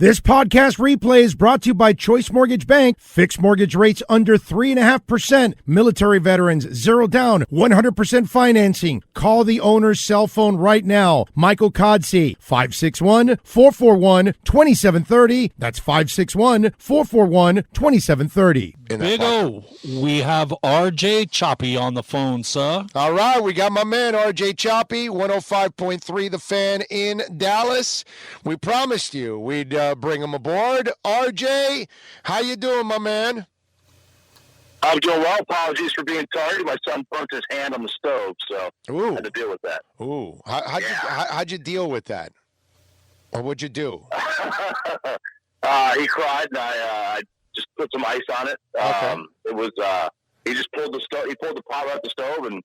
This podcast replay is brought to you by Choice Mortgage Bank. Fixed mortgage rates under 3.5%. Military veterans, 0 down, 100% financing. Call the owner's cell phone right now. Michael Codsey, 561-441-2730. That's 561-441-2730. Big O, we have RJ Choppy on the phone, sir. All right, we got my man RJ Choppy, 105.3 The Fan in Dallas. We promised you we'd bring him aboard. RJ, how you doing, my man? I'm doing well. Apologies for being tardy. My son burnt his hand on the stove, so I had to deal with that. Ooh, how'd you deal with that? Or what'd you do? He cried, and I just put some ice on it. Okay. It was he just pulled the stove. He pulled the pot out the stove and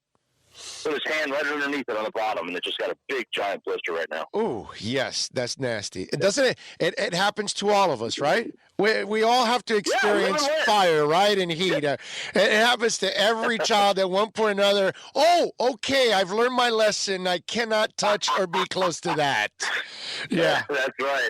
put his hand right underneath it on the bottom, and it just got a big giant blister right now. Ooh, yes, that's nasty. It happens to all of us, right? We all have to experience fire, right, and heat. It happens to every child at one point or another. Oh, okay, I've learned my lesson. I cannot touch or be close to that. Yeah. That's right.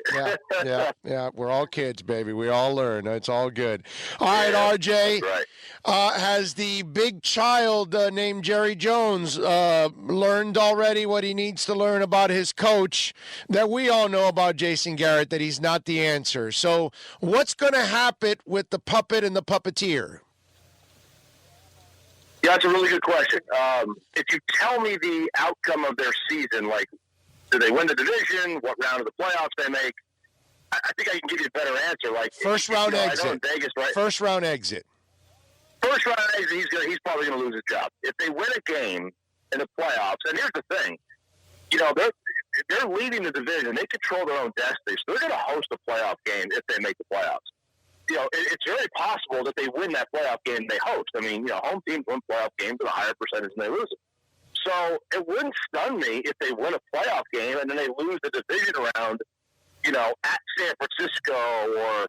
Yeah. We're all kids, baby. We all learn. It's all good. All right, RJ. Right. Has the big child named Jerry Jones learned already what he needs to learn about his coach that we all know about Jason Garrett, that he's not the answer? So what's going to happen with the puppet and the puppeteer? Yeah, that's a really good question. If you tell me the outcome of their season, like do they win the division, what round of the playoffs they make, I think I can give you a better answer. Like first round exit. I know in Vegas, right? First round exit. First round exit, he's probably going to lose his job. If they win a game in the playoffs, and here's the thing, they're leading the division. They control their own destiny, so they're going to host a playoff game if they make the playoffs. It's very possible that they win that playoff game they host. I mean, home teams win playoff games at a higher percentage than they lose it. So it wouldn't stun me if they win a playoff game and then they lose the division round, at San Francisco or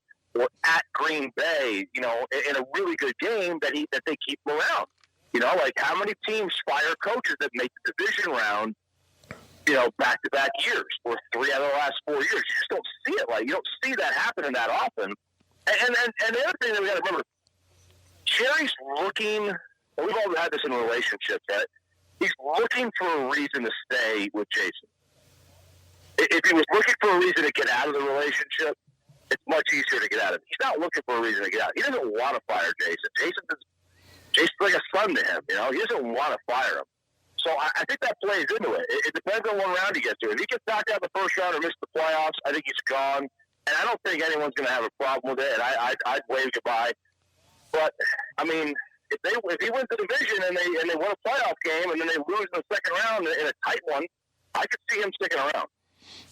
at Green Bay, in a really good game that they keep them around. Like how many teams fire coaches that make the division round, back-to-back years or 3 out of the last 4 years? You just don't see it. Like you don't see that happening that often. And the other thing that we got to remember, Jerry's looking. And we've all had this in relationships, right? He's looking for a reason to stay with Jason. If he was looking for a reason to get out of the relationship, it's much easier to get out of it. He's not looking for a reason to get out. He doesn't want to fire Jason. Jason's like a son to him. He doesn't want to fire him. So I think that plays into it. It depends on what round he gets to. If he gets knocked out the first round or missed the playoffs, I think he's gone. And I don't think anyone's going to have a problem with it. And I'd wave goodbye. But I mean, if he wins the division and they win a playoff game and then they lose in the second round in a tight one, I could see him sticking around.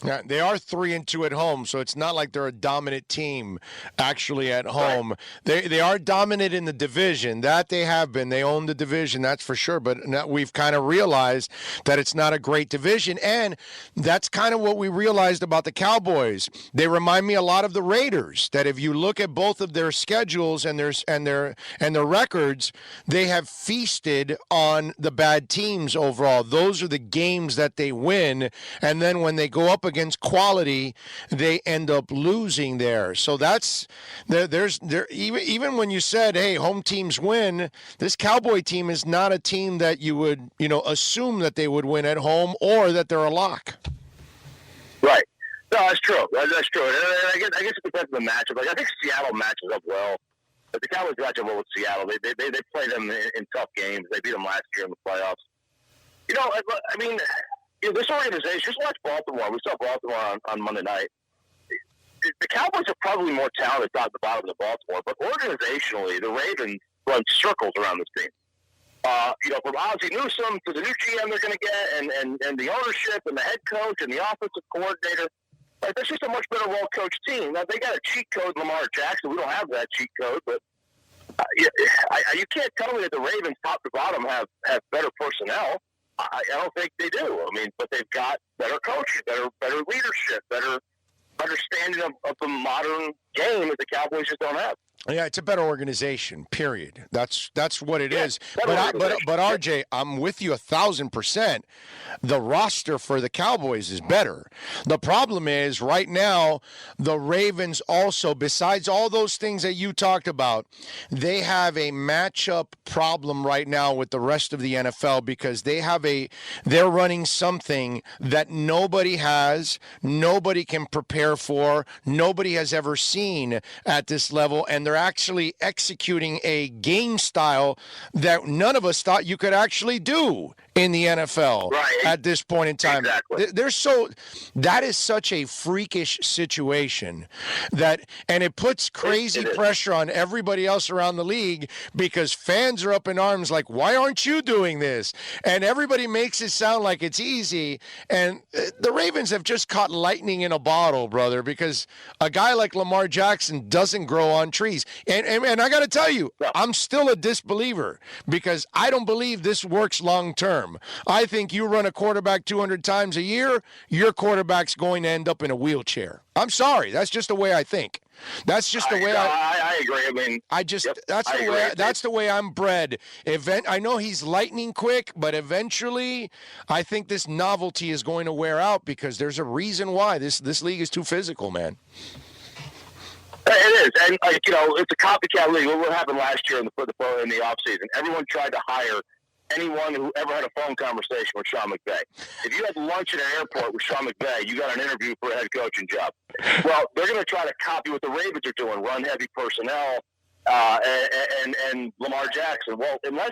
Yeah, they are 3-2 at home, so it's not like they're a dominant team actually at home. Right. They are dominant in the division. That they have been. They own the division, that's for sure. But we've kind of realized that it's not a great division, and that's kind of what we realized about the Cowboys. They remind me a lot of the Raiders. That if you look at both of their schedules and their records, they have feasted on the bad teams overall. Those are the games that they win, and then when they go up against quality, they end up losing there. So that's even when you said, hey, home teams win, this Cowboy team is not a team that you would assume that they would win at home or that they're a lock. Right. No, that's true. That's true. And I guess it depends on the matchup. Like I think Seattle matches up well. But the Cowboys match up well with Seattle. They play them in tough games. They beat them last year in the playoffs. I mean, this organization, just watch Baltimore. We saw Baltimore on Monday night. The Cowboys are probably more talented top to bottom than Baltimore, but organizationally, the Ravens run circles around this team. From Ozzie Newsome to the new GM they're going to get, and the ownership and the head coach and the offensive coordinator. Like, that's just a much better well-coached team. Now, they got a cheat code, Lamar Jackson. We don't have that cheat code, but you can't tell me that the Ravens top to bottom have better personnel. I don't think they do. I mean, but they've got better coaching, better leadership, better understanding of the modern game that the Cowboys just don't have. Yeah, it's a better organization. Period. That's what it is. better But RJ, I'm with you 1,000%. The roster for the Cowboys is better. The problem is right now the Ravens also, besides all those things that you talked about, they have a matchup problem right now with the rest of the NFL because they're running something that nobody has, nobody can prepare for, nobody has ever seen at this level, and they're actually executing a game style that none of us thought you could actually do in the NFL at this point in time. Exactly. That is such a freakish situation and it puts crazy pressure on everybody else around the league because fans are up in arms like, why aren't you doing this? And everybody makes it sound like it's easy. And the Ravens have just caught lightning in a bottle, brother, because a guy like Lamar Jackson doesn't grow on trees. And I got to tell you, I'm still a disbeliever because I don't believe this works long term. I think you run a quarterback 200 times a year, your quarterback's going to end up in a wheelchair. I'm sorry. That's just the way I think. That's just the way I agree. I mean, that's the way I'm bred. I know he's lightning quick, but eventually I think this novelty is going to wear out because there's a reason why this league is too physical, man. It is, and it's a copycat league. What happened last year in the offseason? Everyone tried to hire anyone who ever had a phone conversation with Sean McVay. If you had lunch at an airport with Sean McVay, you got an interview for a head coaching job. Well, they're going to try to copy what the Ravens are doing, run heavy personnel, and Lamar Jackson. Well, unless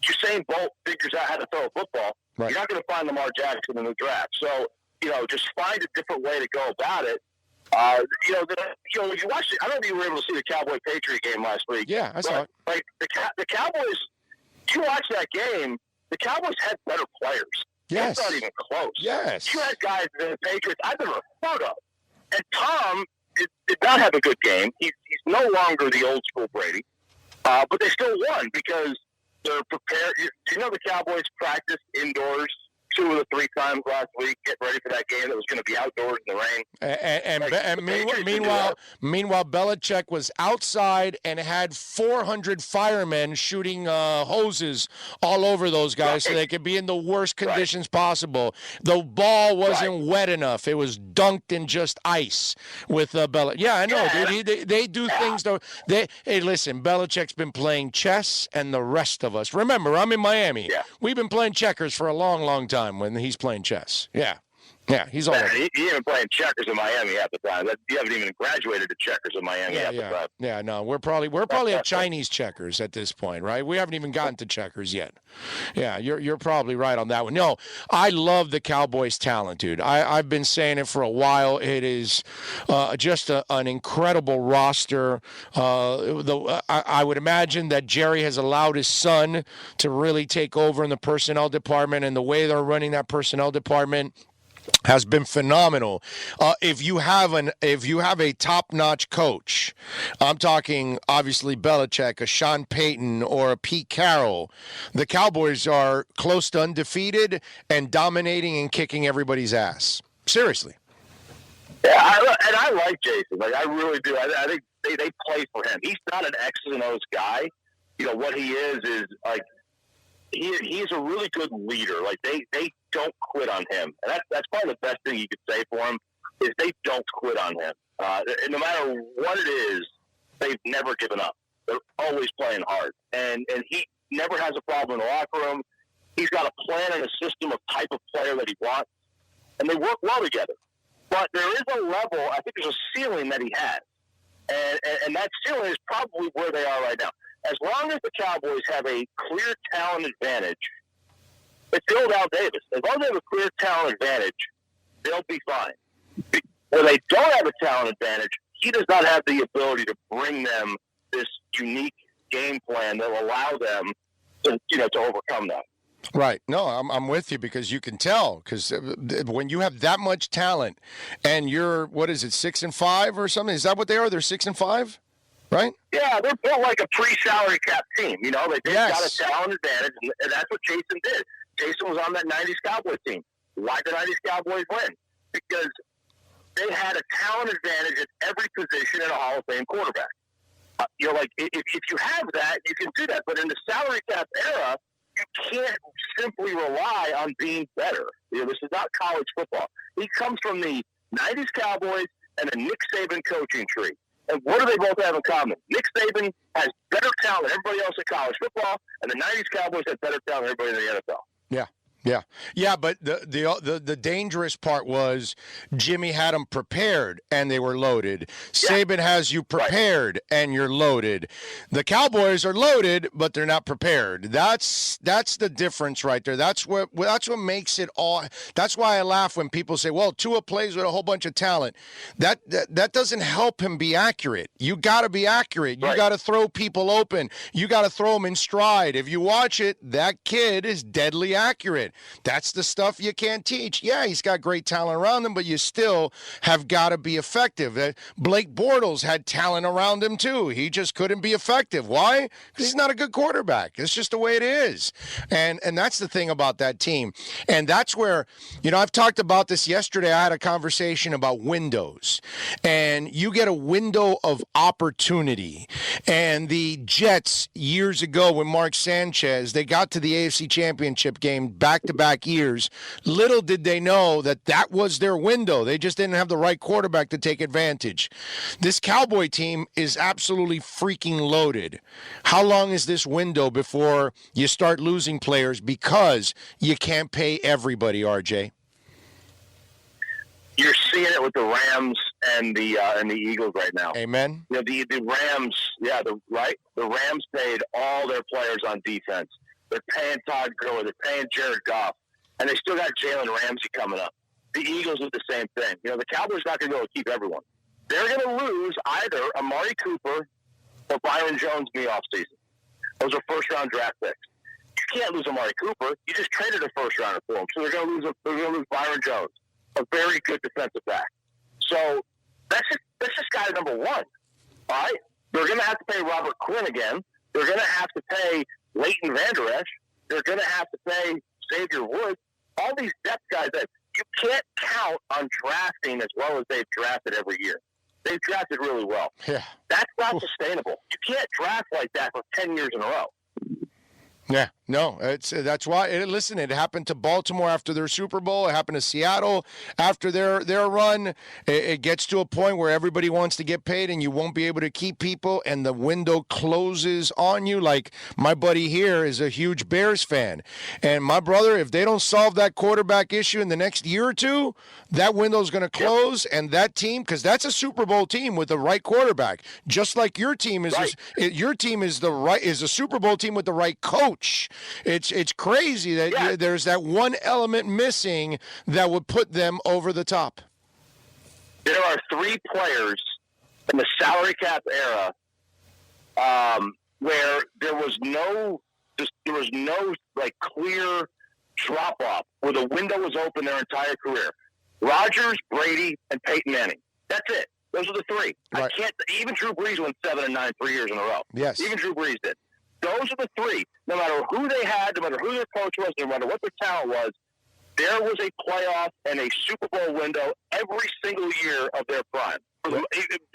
Usain Bolt figures out how to throw a football, you're not going to find Lamar Jackson in the draft. So, just find a different way to go about it. You watched it. I don't know if you were able to see the Cowboy-Patriot game last week. Yeah, I saw it. Like the Cowboys, you watch that game, the Cowboys had better players. Yes. It's not even close. Yes. You had guys in the Patriots I've never heard of. And Tom did not have a good game. He's no longer the old school Brady. But they still won because they're prepared. Do you know the Cowboys practiced indoors 2 of the 3 times last week, getting ready for that game that was going to be outdoors in the rain. Meanwhile, Belichick was outside and had 400 firemen shooting hoses all over those guys so they could be in the worst conditions possible. The ball wasn't wet enough; it was dunked in just ice with Belichick. Yeah, I know, dude. They do things though. Hey, listen, Belichick's been playing chess, and the rest of us. Remember, I'm in Miami. Yeah. We've been playing checkers for a long, long time. When he's playing chess. Yeah, he's all right. He ain't playing checkers in Miami half the time. You haven't even graduated to checkers in Miami half the time. Yeah, no, we're probably at Chinese checkers at this point, right? We haven't even gotten to checkers yet. Yeah, you're probably right on that one. No, I love the Cowboys' talent, dude. I've been saying it for a while. It is just an incredible roster. I would imagine that Jerry has allowed his son to really take over in the personnel department, and the way they're running that personnel department has been phenomenal. If you have a top-notch coach, I'm talking obviously Belichick, a Sean Payton, or a Pete Carroll, the Cowboys are close to undefeated and dominating and kicking everybody's ass. Seriously. Yeah, I like Jason. Like, I really do. I think they play for him. He's not an X's and O's guy. What he is like he's a really good leader. Like they don't quit on him, and that's probably the best thing you could say for him is they don't quit on him. No matter what it is, they've never given up. They're always playing hard, and he never has a problem in the locker room. He's got a plan and a system of type of player that he wants, and they work well together. But there is a level, I think there's a ceiling that he has, and that ceiling is probably where they are right now. As long as the Cowboys have a clear talent advantage, it's the old Al Davis. As long as they have a clear talent advantage, they'll be fine. When they don't have a talent advantage, he does not have the ability to bring them this unique game plan that will allow them to overcome that. Right. No, I'm with you because you can tell because when you have that much talent and you're 6-5 or something, is that what they are? They're 6-5, right? Yeah, they're built like a pre-salary cap team. They've got a talent advantage, and that's what Jason did. Jason was on that 90s Cowboys team. Why did the 90s Cowboys win? Because they had a talent advantage at every position and a Hall of Fame quarterback. Like if you have that, you can do that. But in the salary cap era, you can't simply rely on being better. This is not college football. He comes from the 90s Cowboys and a Nick Saban coaching tree. And what do they both have in common? Nick Saban has better talent than everybody else in college football, and the 90s Cowboys have better talent than everybody in the NFL. Yeah. But the dangerous part was Jimmy had them prepared and they were loaded. Saban has you prepared and you're loaded. The Cowboys are loaded, but they're not prepared. That's the difference right there. That's what makes it all. That's why I laugh when people say, "Well, Tua plays with a whole bunch of talent." That doesn't help him be accurate. You got to be accurate. You got to throw people open. You got to throw them in stride. If you watch it, that kid is deadly accurate. That's the stuff you can't teach. Yeah, he's got great talent around him, but you still have got to be effective. Blake Bortles had talent around him too. He just couldn't be effective. Why? Because he's not a good quarterback. It's just the way it is. And that's the thing about that team. And that's where, I've talked about this yesterday. I had a conversation about windows. And you get a window of opportunity. And the Jets, years ago with Mark Sanchez, they got to the AFC Championship game back-to-back years. Little did they know that was their window. They just didn't have the right quarterback to take advantage. This Cowboy team is absolutely freaking loaded. How long is this window before you start losing players because you can't pay everybody, RJ? You're seeing it with the Rams and the Eagles right now. Amen. The Rams, the Rams paid all their players on defense. They're paying Todd Gurley. They're paying Jared Goff. And they still got Jalen Ramsey coming up. The Eagles did the same thing. The Cowboys not going to go keep everyone. They're going to lose either Amari Cooper or Byron Jones in the offseason. Those are first-round draft picks. You can't lose Amari Cooper. You just traded a first-rounder for him. So they're going to lose Byron Jones, a very good defensive back. So that's just guy number one. All right? They're going to have to pay Robert Quinn again. They're going to have to pay Leighton Vander Esch. They're going to have to pay Xavier Woods. All these depth guys that you can't count on drafting as well as they've drafted every year. They've drafted really well. Yeah. That's not sustainable. You can't draft like that for 10 years in a row. Yeah, no, that's why. Listen, it happened to Baltimore after their Super Bowl. It happened to Seattle after their run. It gets to a point where everybody wants to get paid, and you won't be able to keep people, and the window closes on you. Like my buddy here is a huge Bears fan, and my brother, if they don't solve that quarterback issue in the next year or two, that window's going to close, and that team, because that's a Super Bowl team with the right quarterback, just like your team is. Right. Your team is a Super Bowl team with the right coach. It's crazy that there's that one element missing that would put them over the top. There are three players in the salary cap era where there was no like clear drop off where the window was open their entire career. Rodgers, Brady, and Peyton Manning. That's it. Those are the three. Right. I can't. Even Drew Brees went 7 and 9 3 years in a row. Yes. Even Drew Brees did. Those are the three. No matter who they had, no matter who their coach was, no matter what their talent was, there was a playoff and a Super Bowl window every single year of their prime.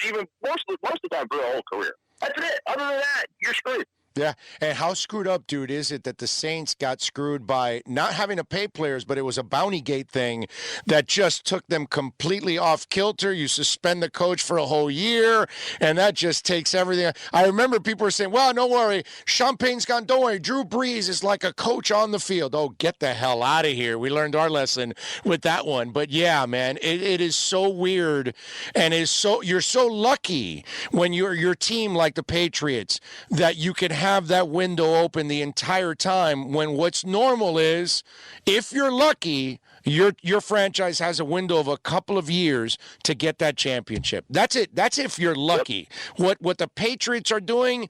Even most of the time for their whole career. That's it. Other than that, you're screwed. Yeah, and how screwed up, dude, is it that the Saints got screwed by not having to pay players, but it was a bounty gate thing that just took them completely off kilter. You suspend the coach for a whole year, and that just takes everything. I remember people were saying, well, don't worry, Champagne's gone, don't worry, Drew Brees is like a coach on the field. Oh, get the hell out of here. We learned our lesson with that one. But yeah, man, it is so weird, and you're so lucky when you're your team like the Patriots that you can have that window open the entire time, when what's normal is, if you're lucky, your franchise has a window of a couple of years to get that championship. That's it. That's if you're lucky. What the Patriots are doing,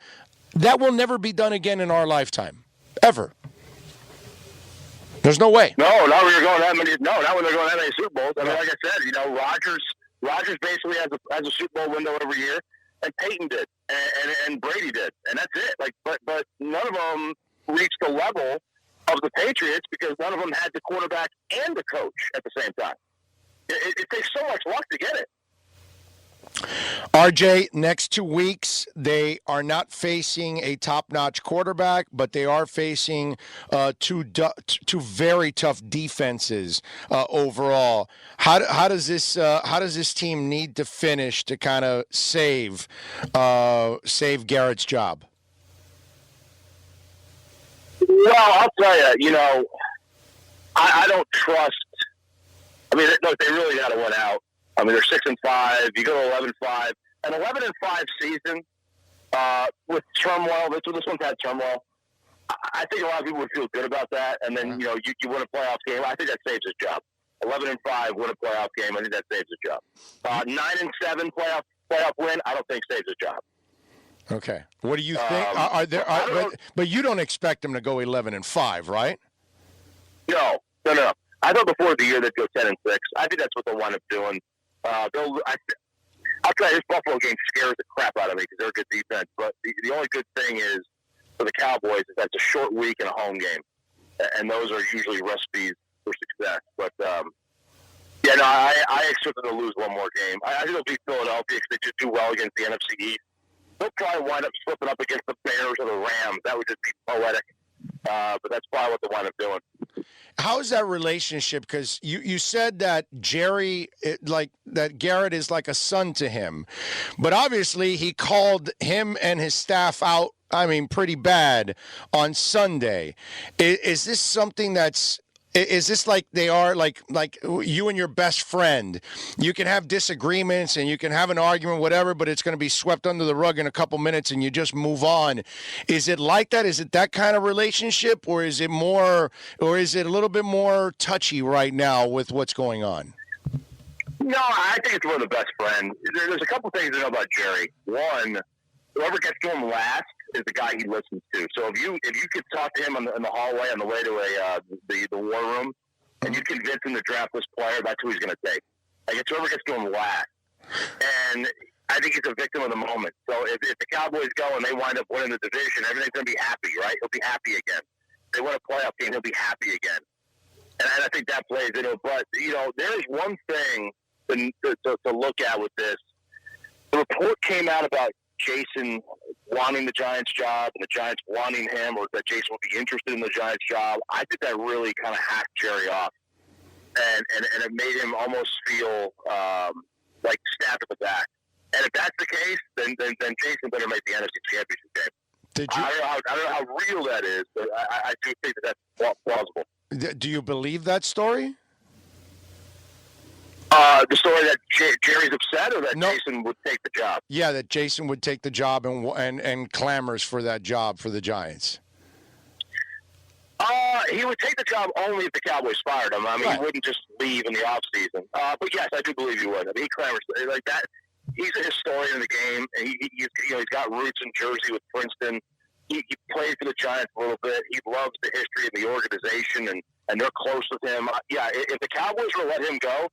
that will never be done again in our lifetime. Ever. There's no way. No, not when you're going that many. No, not when they're going that many Super Bowls. I mean, like I said, Rodgers basically has a Super Bowl window every year, and Peyton did, and Brady did, and that's it. Like, but none of them reached the level of the Patriots because none of them had the quarterback and the coach at the same time. It takes so much luck to get it. RJ, next 2 weeks, they are not facing a top-notch quarterback, but they are facing two very tough defenses overall. How does this team need to finish to kind of save Garrett's job? Well, I'll tell you, I don't trust. I mean, look, they really got to win out. I mean, they're 6-5. You go to 11-5, an 11-5 season with turmoil. This one's had turmoil. I think a lot of people would feel good about that. And then you win a playoff game. I think that saves his job. 11-5, win a playoff game. I think that saves his job. 9-7 playoff win. I don't think saves his job. Okay. What do you think? But you don't expect them to go 11-5, right? No. I thought before the year they'd go 10-6. I think that's what they'll wind up doing. I'll tell you, this Buffalo game scares the crap out of me because they're a good defense. But the only good thing is for the Cowboys is that's a short week and a home game, and those are usually recipes for success. But I expect them to lose one more game. I think it'll be Philadelphia because they just do well against the NFC East. They'll probably wind up slipping up against the Bears or the Rams. That would just be poetic. But that's probably what they wind up doing. How is that relationship? Because you said that that Garrett is like a son to him, but obviously he called him and his staff out. I mean, pretty bad on Sunday. Is this something that's? Is this like they are like you and your best friend? You can have disagreements and you can have an argument, whatever, but it's going to be swept under the rug in a couple minutes and you just move on. Is it like that? Is it that kind of relationship, or is it a little bit more touchy right now with what's going on? No, I think it's one of the best friends. There's a couple things to know about Jerry. One, whoever gets to him last is the guy he listens to. So if you could talk to him in the hallway on the way to the war room, and you convince him to draft this player, that's who he's going to take. Like, it's whoever gets to him last. And I think he's a victim of the moment. So if the Cowboys go and they wind up winning the division, everything's going to be happy, right? He'll be happy again. They win a playoff game, he'll be happy again. And I think that plays into it. But, there is one thing to look at with this. The report came out about Jason wanting the Giants job and the Giants wanting him, or that Jason would be interested in the Giants job. I think that really kind of hacked Jerry off, and it made him almost feel like stabbed at the back. And if that's the case, then Jason better make the NFC Championship game. I don't know how real that is, but I do think that's plausible. Do you believe that story? The story that Jerry's upset, or that Jason would take the job? Yeah, that Jason would take the job and clamors for that job for the Giants. He would take the job only if the Cowboys fired him. I mean, He wouldn't just leave in the offseason. But yes, I do believe he would. I mean, he clamors like that. He's a historian in the game, and he's got roots in Jersey with Princeton. He played for the Giants a little bit. He loves the history of the organization, and they're close with him. If the Cowboys were to let him go,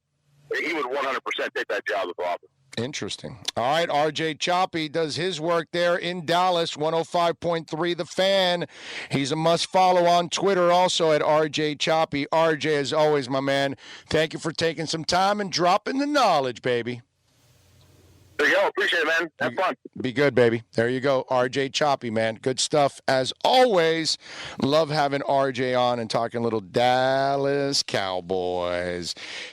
he would 100% take that job if offered. Interesting. All right, RJ Choppy does his work there in Dallas, 105.3 The Fan. He's a must-follow on Twitter also at RJ Choppy. RJ, as always, my man, thank you for taking some time and dropping the knowledge, baby. There you go. Appreciate it, man. Have fun. Be good, baby. There you go. RJ Choppy, man. Good stuff as always. Love having RJ on and talking little Dallas Cowboys.